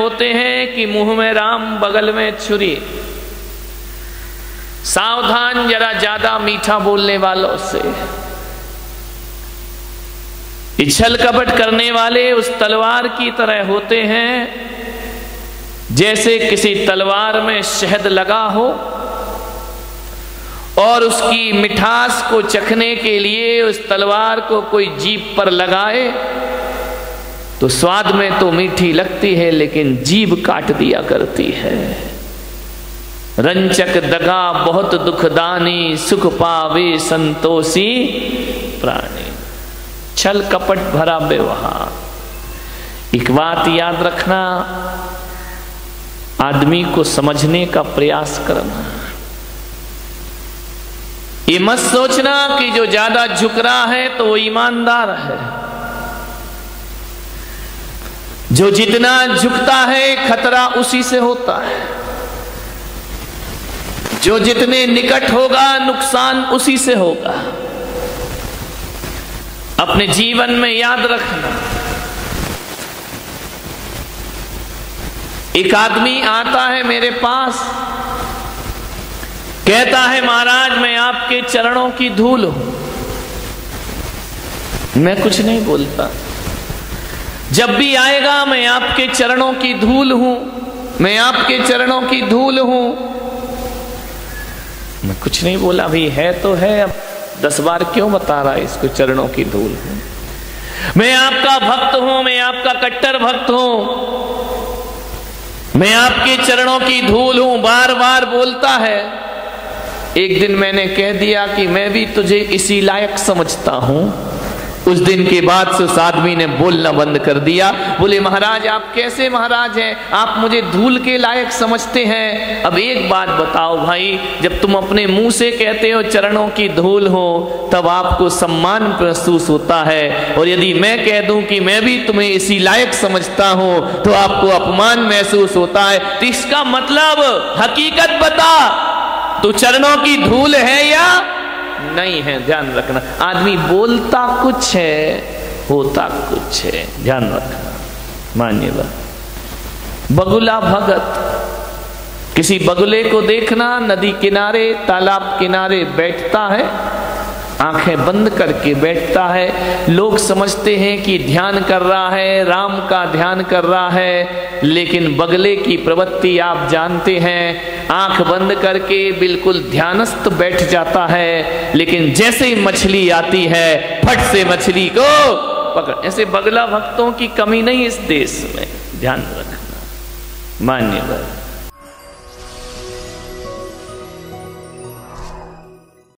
होते हैं कि मुंह में राम बगल में छुरी। सावधान जरा ज्यादा मीठा बोलने वालों से। छल कपट करने वाले उस तलवार की तरह होते हैं जैसे किसी तलवार में शहद लगा हो और उसकी मिठास को चखने के लिए उस तलवार को कोई जीभ पर लगाए तो स्वाद में तो मीठी लगती है लेकिन जीभ काट दिया करती है। रंचक दगा बहुत दुखदानी, सुख पावे संतोषी प्राणी। छल कपट भरा व्यवहार। एक बात याद रखना, आदमी को समझने का प्रयास करना। ये मत सोचना कि जो ज्यादा झुक रहा है तो वो ईमानदार है। जो जितना झुकता है खतरा उसी से होता है। जो जितने निकट होगा नुकसान उसी से होगा। अपने जीवन में याद रखना। एक आदमी आता है मेरे पास, कहता है महाराज मैं आपके चरणों की धूल हूं। मैं कुछ नहीं बोलता। जब भी आएगा मैं आपके चरणों की धूल हूं, मैं आपके चरणों की धूल हूं। मैं कुछ नहीं बोला। भाई है तो है, अब 10 बार क्यों बता रहा है इसको चरणों की धूल हूं। मैं आपका भक्त हूं, मैं आपका कट्टर भक्त हूं, मैं आपके चरणों की धूल हूं, बार बार बोलता है। एक दिन मैंने कह दिया कि मैं भी तुझे इसी लायक समझता हूं। उस दिन के बाद से उस आदमी ने बोलना बंद कर दिया। बोले महाराज आप कैसे महाराज हैं, आप मुझे धूल के लायक समझते हैं। अब एक बात बताओ भाई, जब तुम अपने मुंह से कहते हो चरणों की धूल हो तब आपको सम्मान महसूस होता है, और यदि मैं कह दूं कि मैं भी तुम्हें इसी लायक समझता हूं तो आपको अपमान महसूस होता है। तो इसका मतलब हकीकत बता, तू चरणों की धूल है या नहीं है। ध्यान रखना, आदमी बोलता कुछ है होता कुछ है, ध्यान रखना। मानिएगा बगुला भगत, किसी बगुले को देखना नदी किनारे तालाब किनारे बैठता है, आंखें बंद करके बैठता है। लोग समझते हैं कि ध्यान कर रहा है, राम का ध्यान कर रहा है, लेकिन बगले की प्रवृत्ति आप जानते हैं। आंख बंद करके बिल्कुल ध्यानस्थ बैठ जाता है, लेकिन जैसे ही मछली आती है फट से मछली को पकड़। ऐसे बगला भक्तों की कमी नहीं इस देश में, ध्यान रखना। मान्यवर